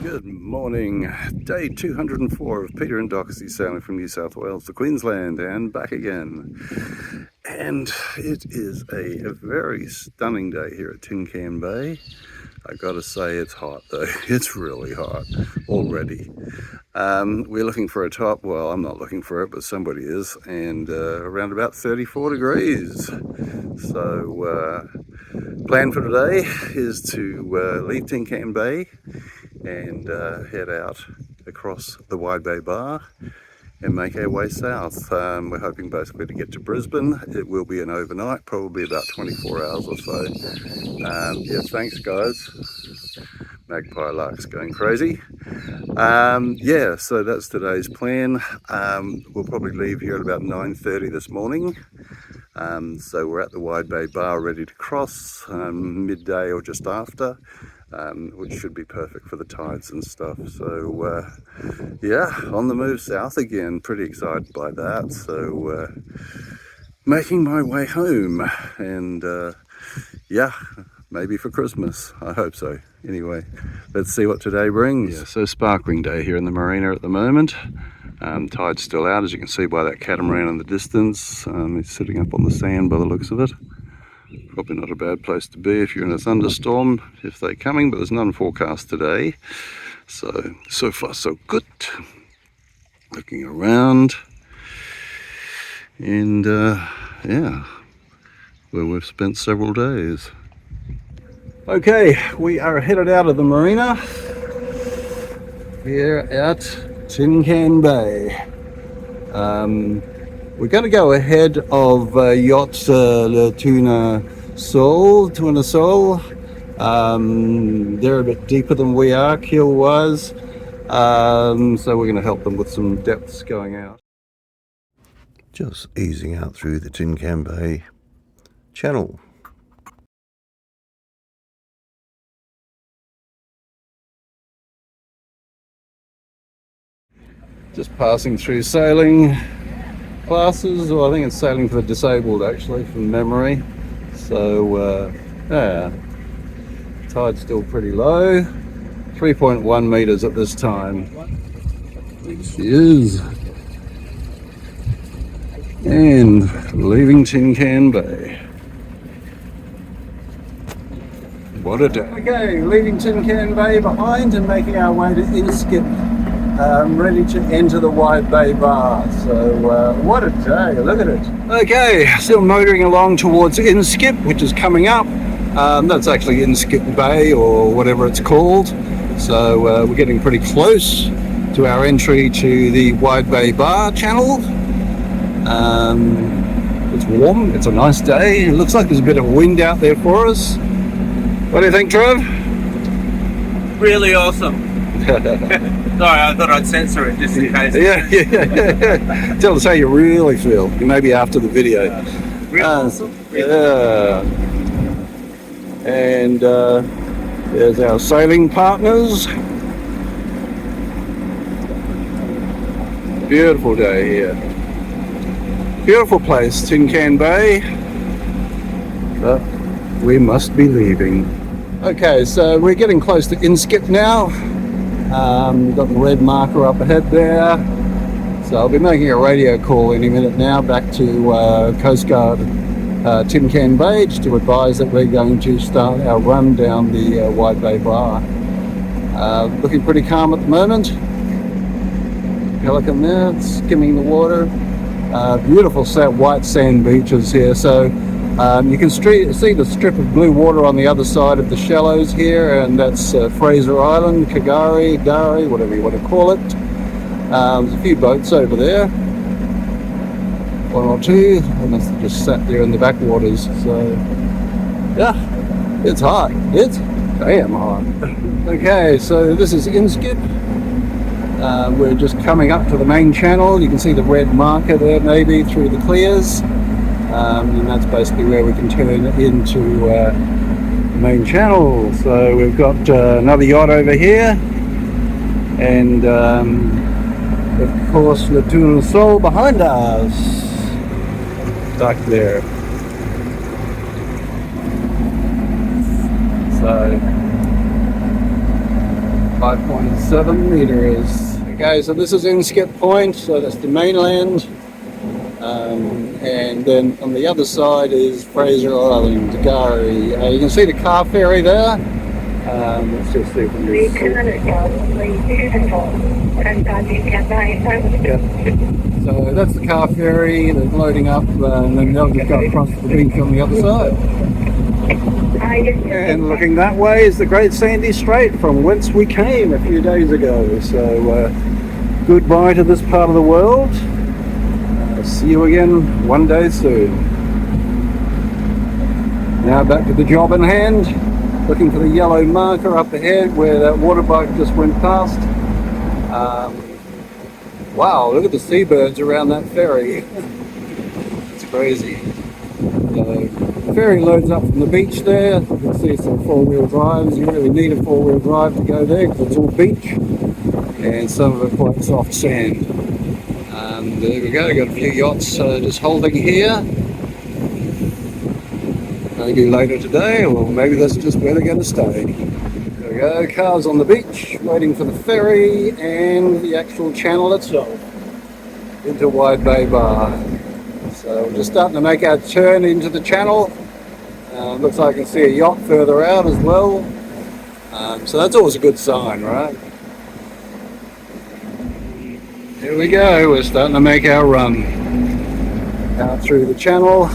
Good morning, day 204 of Peter and Doxie sailing from New South Wales to Queensland and back again. And it is a very stunning day here at Tin Can Bay. I gotta say it's hot though, it's really hot already. We're looking for a top, well I'm not looking for it but somebody is, and around about 34 degrees. So plan for today is to leave Tin Can Bay and head out across the Wide Bay Bar and make our way south. We're hoping basically to get to Brisbane. It will be an overnight, probably about 24 hours or so. Yeah, thanks guys. Magpie lark's going crazy. Yeah, so that's today's plan. We'll probably leave here at about 9:30 this morning. So we're at the Wide Bay Bar ready to cross midday or just after. Which should be perfect for the tides and stuff. So yeah, on the move south again, pretty excited by that. So making my way home, and yeah, maybe for Christmas, I hope so. Anyway, let's see what today brings. Yeah, so sparkling day here in the marina at the moment. Tide's still out, as you can see by that catamaran in the distance. It's sitting up on the sand by the looks of it. Probably not a bad place to be if you're in a thunderstorm, if they're coming, but there's none forecast today. So far so good. Looking around, and yeah, where we've spent several days. Okay, we are headed out of the marina here at Tin Can Bay. We're going to go ahead of yacht Le Tuna Sol. They're a bit deeper than we are, keel wise, so we're going to help them with some depths going out. Just easing out through the Tin Can Bay channel. Just passing through sailing classes, or I think it's sailing for the disabled actually from memory. So yeah, tide's still pretty low, 3.1 meters at this time. There she is, and leaving Tin Can Bay. What a day. Okay, leaving Tin Can Bay behind and making our way to Inskip, ready to enter the Wide Bay Bar. So what a day, look at it. Okay, still motoring along towards Inskip, which is coming up. That's actually Inskip Bay or whatever it's called. So we're getting pretty close to our entry to the Wide Bay Bar channel. It's warm, it's a nice day. It looks like there's a bit of wind out there for us. What do you think, Trev? Really awesome. Sorry, I thought I'd censor it just in case. Yeah. Tell us how you really feel, maybe after the video. Really awesome. Yeah. And there's our sailing partners. Beautiful day here. Beautiful place, Tin Can Bay. But we must be leaving. Okay, so we're getting close to Inskip now. We've got the red marker up ahead there, so I'll be making a radio call any minute now back to Coast Guard Tin Can Bay just to advise that we're going to start our run down the Wide Bay Bar. Looking pretty calm at the moment. Pelican there skimming the water. Beautiful white sand beaches here, so you can see the strip of blue water on the other side of the shallows here, and that's Fraser Island, Kagari, Gari, whatever you want to call it. There's a few boats over there, one or two, and that's just sat there in the backwaters. So yeah, it's hot, it's damn hot. Okay, so this is Inskip. We're just coming up to the main channel. You can see the red marker there maybe through the clears. And that's basically where we can turn into the main channel. So we've got another yacht over here, and of course Le Tuna Sol behind us, back there. So 5.7 meters. Okay, so this is Inskip Point, so that's the mainland. And then on the other side is Fraser Island, Gary. You can see the car ferry there. Let's just see if we can So that's the car ferry that's loading up, and then they'll just go across the beach on the other side. And looking that way is the Great Sandy Strait, from whence we came a few days ago. So goodbye to this part of the world. See you again one day soon. Now back to the job in hand, looking for the yellow marker up ahead where that water bike just went past. Wow, look at the seabirds around that ferry. It's crazy. So, the ferry loads up from the beach there. You can see some four-wheel drives. You really need a four-wheel drive to go there because it's all beach and some of it quite soft sand. There we go, got a few yachts just holding here. Maybe later today, or maybe that's just where they're going to stay. There we go, cars on the beach waiting for the ferry and the actual channel itself into Wide Bay Bar. So we're just starting to make our turn into the channel. Looks like I can see a yacht further out as well. So that's always a good sign, right? Here we go, we're starting to make our run out through the channel.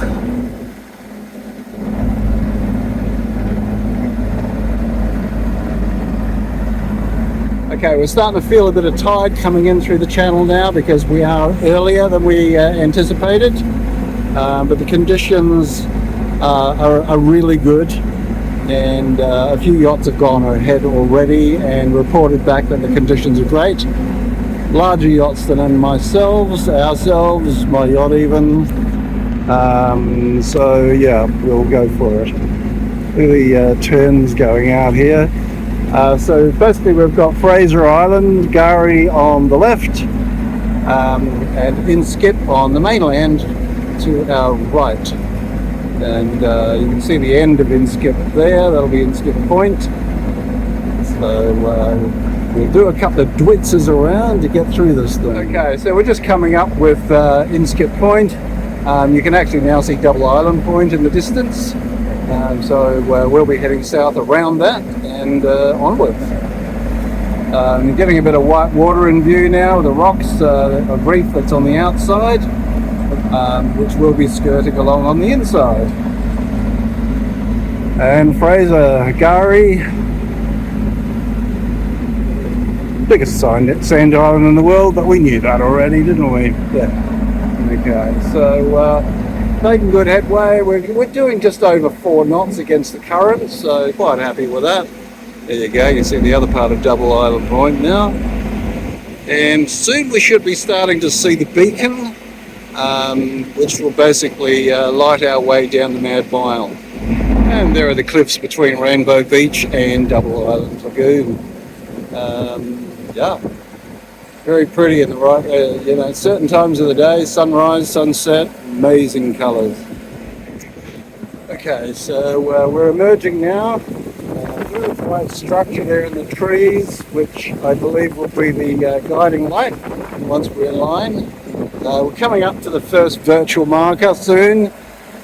Okay, we're starting to feel a bit of tide coming in through the channel now because we are earlier than we anticipated, but the conditions are really good, and a few yachts have gone ahead already and reported back that the conditions are great. Larger yachts than ourselves, my yacht even. So yeah, we'll go for it. The turns going out here. So basically we've got Fraser Island, Gary on the left, and Inskip on the mainland to our right. And you can see the end of Inskip there, that'll be Inskip Point. So we'll do a couple of dwitzes around to get through this thing. Okay, so we're just coming up with Inskip Point. You can actually now see Double Island Point in the distance. So we'll be heading south around that and onwards. Getting a bit of white water in view now, the rocks, a reef that's on the outside, which we'll be skirting along on the inside. And Fraser, Gary, biggest sand island in the world, but we knew that already, didn't we? Yeah. Okay, so making good headway. We're doing just over 4 knots against the current, so quite happy with that. There you go, you can see the other part of Double Island Point now. And soon we should be starting to see the beacon, which will basically light our way down the Mad Mile. And there are the cliffs between Rainbow Beach and Double Island Lagoon. Yeah, very pretty in the right, certain times of the day, sunrise, sunset, amazing colours. Okay, so we're emerging now. Really quite structure there in the trees, which I believe will be the guiding light once we're in line. We're coming up to the first virtual marker soon.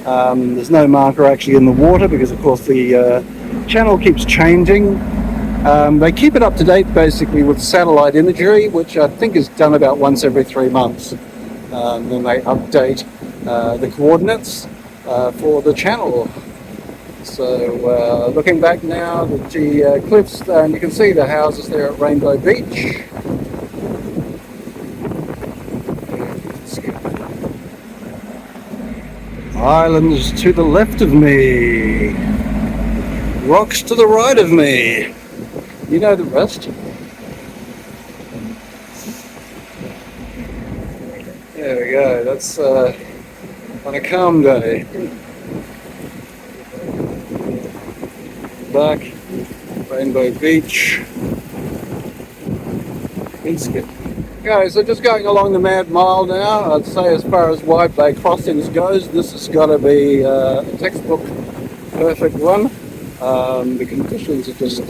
There's no marker actually in the water because of course the channel keeps changing. They keep it up to date basically with satellite imagery, which I think is done about once every 3 months. Then they update the coordinates for the channel. So looking back now, the cliffs, and you can see the houses there at Rainbow Beach. Islands to the left of me, rocks to the right of me. You know the rest. There we go, that's on a calm day. Back, Rainbow Beach. Inskip. Okay, so just going along the Mad Mile now, I'd say as far as Wide Bay crossings goes, this has got to be a textbook perfect one. The conditions are just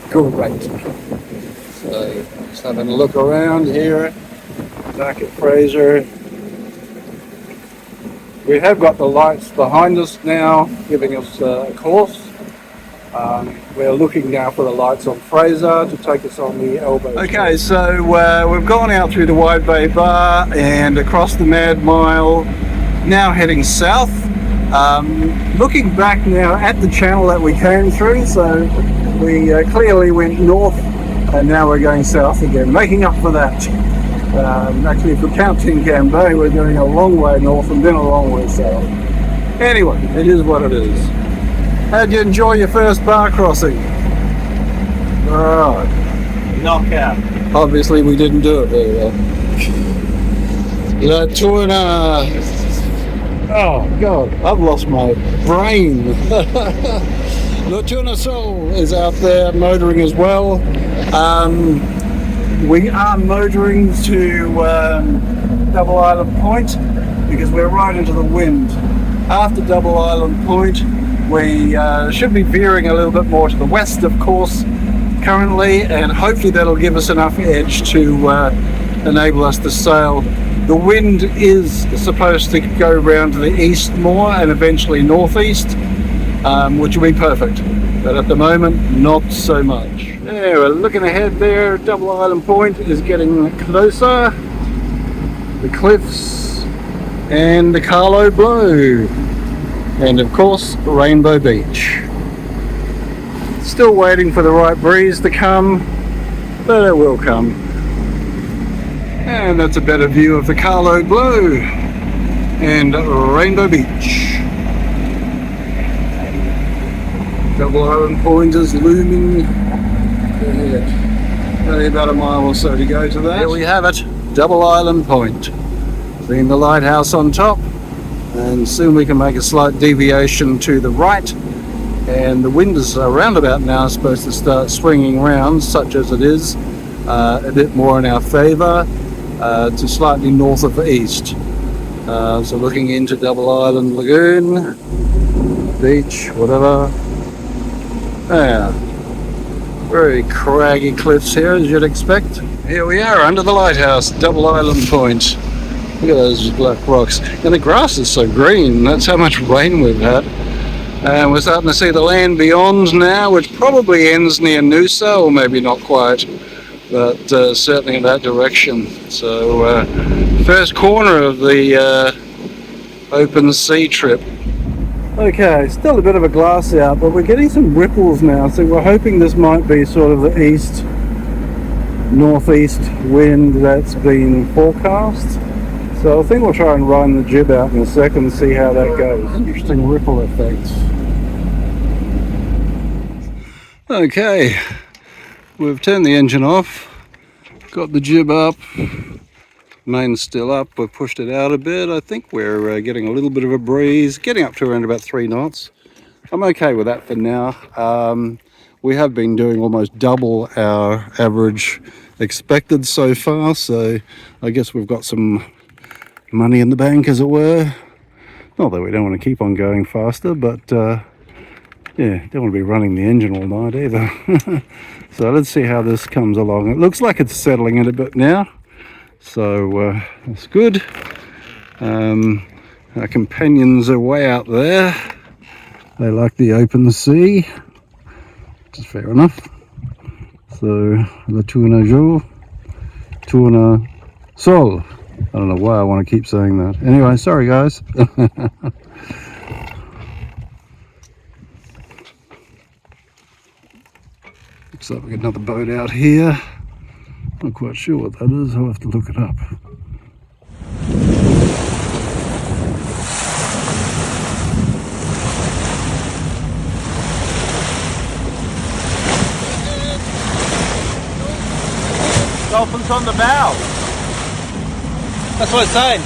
great. So just having a look around here, back at Fraser. We have got the lights behind us now, giving us a course. We're looking now for the lights on Fraser to take us on the elbow. Okay, so we've gone out through the Wide Bay Bar and across the Mad Mile, now heading south. Looking back now at the channel that we came through, so we clearly went north and now we're going south again, making up for that. Actually, if we're counting Cambay, we're going a long way north and then a long way south. Anyway, it is what it is. How'd you enjoy your first bar crossing? Alright. Knockout. Obviously we didn't do it very well. La Tuna. Oh God, I've lost my brain. La Tuna Soul is out there motoring as well. We are motoring to Double Island Point because we're right into the wind. After Double Island Point, we should be veering a little bit more to the west, of course, currently, and hopefully that'll give us enough edge to enable us to sail. The wind is supposed to go round to the east more and eventually northeast, which will be perfect. But at the moment, not so much. Yeah, we're looking ahead there. Double Island Point is getting closer. The cliffs and the Carlo Blow. And of course, Rainbow Beach. Still waiting for the right breeze to come, but it will come. And that's a better view of the Carlo Blow and Rainbow Beach. Double Island Point is looming ahead. Only about a mile or so to go to that. Here we have it, Double Island Point. Seeing the lighthouse on top, and soon we can make a slight deviation to the right, and the wind is around about now supposed to start swinging round, such as it is, a bit more in our favour, to slightly north of the east. So looking into Double Island Lagoon, beach, whatever. Yeah, very craggy cliffs here, as you'd expect. Here we are under the lighthouse, Double Island Point. Look at those black rocks. And the grass is so green. That's how much rain we've had. And we're starting to see the land beyond now, which probably ends near Noosa, or maybe not quite, but certainly in that direction. So, first corner of the open sea trip. Okay, still a bit of a glass out, but we're getting some ripples now, so we're hoping this might be sort of the east, northeast wind that's been forecast. So I think we'll try and run the jib out in a second and see how that goes. Interesting ripple effects. Okay, we've turned the engine off, got the jib up, main's still up, we've pushed it out a bit. I think we're getting a little bit of a breeze, getting up to around about 3 knots. I'm okay with that for now. We have been doing almost double our average expected so far, so I guess we've got some money in the bank, as it were. Not that we don't want to keep on going faster, but yeah, don't want to be running the engine all night either. So let's see how this comes along. It looks like it's settling in a bit now, so that's good. Our companions are way out there. They like the open sea, which is fair enough. So La Tuna Jo, Tuna Sol. I don't know why I want to keep saying that. Anyway, sorry guys. Looks like we got another boat out here. Not quite sure what that is. I'll have to look it up. Dolphins on the bow. That's what it's saying.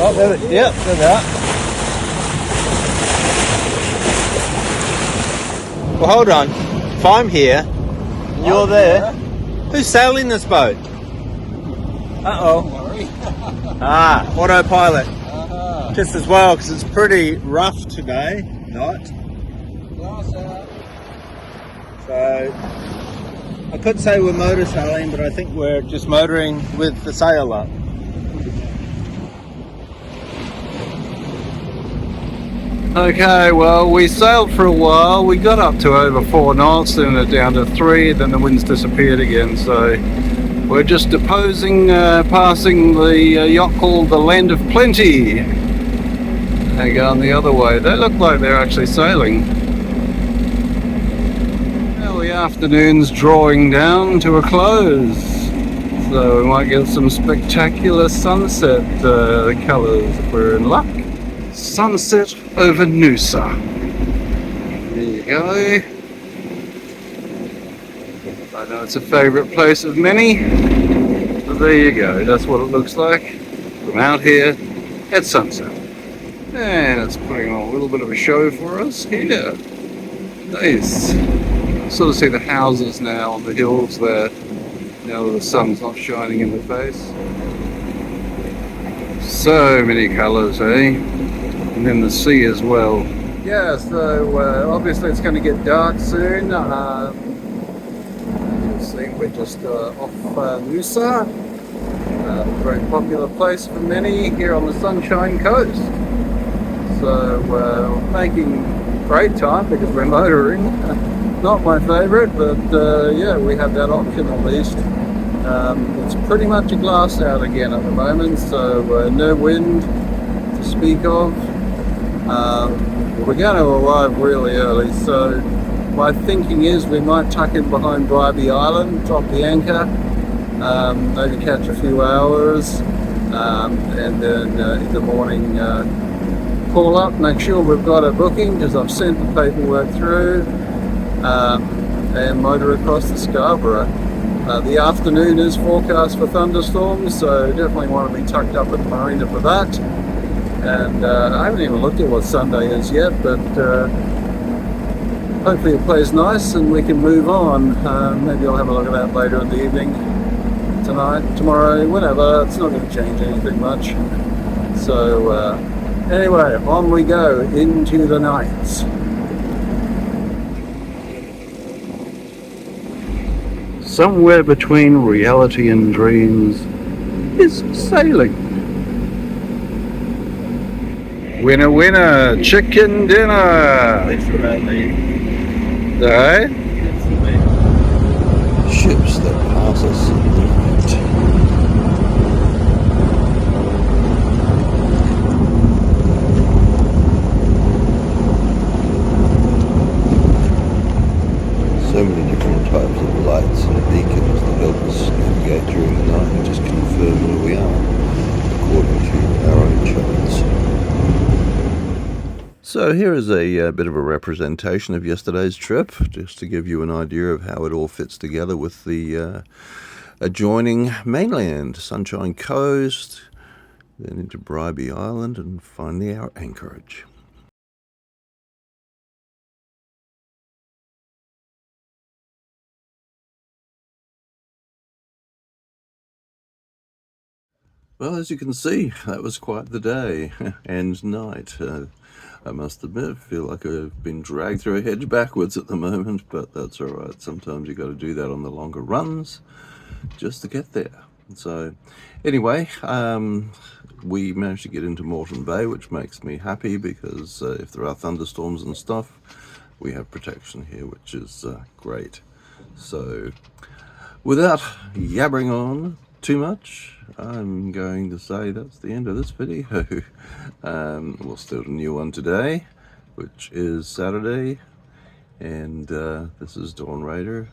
Oh, there they are. Well, hold on. If I'm here, and you're there, who's sailing this boat? Uh-oh. Autopilot. Just as well, because it's pretty rough today. Not. So, I could say we're motor sailing, but I think we're just motoring with the sail up. Okay, well, we sailed for a while. We got up to over 4 knots, then down to 3, then the winds disappeared again. So we're just deposing, passing the yacht called the Land of Plenty. They're going the other way. They look like they're actually sailing. Well, the afternoon's drawing down to a close, so we might get some spectacular sunset colours if we're in luck. Sunset over Noosa. There you go. I know it's a favourite place of many, but there you go. That's what it looks like from out here at sunset. And it's putting on a little bit of a show for us here. Nice. Sort of see the houses now on the hills there, now that the sun's not shining in the face. So many colours, eh? And then the sea as well. Yeah, so obviously it's going to get dark soon. You'll see we're just off Noosa, a very popular place for many here on the Sunshine Coast. So we're making great time because we're motoring. Not my favourite, but yeah, we have that option at least. It's pretty much a glass out again at the moment, so no wind to speak of. We're going to arrive really early, so my thinking is we might tuck in behind Bribie Island, drop the anchor, maybe catch a few hours, and then in the morning call up, make sure we've got a booking because I've sent the paperwork through, and motor across the Scarborough. The afternoon is forecast for thunderstorms, so definitely want to be tucked up at the marina for that. And I haven't even looked at what Sunday is yet, but hopefully it plays nice and we can move on. Maybe I'll have a look at that later in the evening, tonight, tomorrow, whenever. It's not going to change anything much. So anyway, on we go into the night. Somewhere between reality and dreams is sailing. Winner, winner, chicken dinner. Literally. Right? Ships that pass us in the night. So many different types of lights and beacons that help us navigate during the night and just confirm where we are according to our own charts. So here is a bit of a representation of yesterday's trip, just to give you an idea of how it all fits together with the adjoining mainland, Sunshine Coast, then into Bribie Island, and finally our anchorage. Well, as you can see, that was quite the day and night. I must admit, I feel like I've been dragged through a hedge backwards at the moment, but that's all right. Sometimes you've got to do that on the longer runs just to get there. So anyway, we managed to get into Moreton Bay, which makes me happy because if there are thunderstorms and stuff, we have protection here, which is great. So without yabbering on too much, I'm going to say that's the end of this video. We'll start a new one today, which is Saturday, and this is Dawn Raider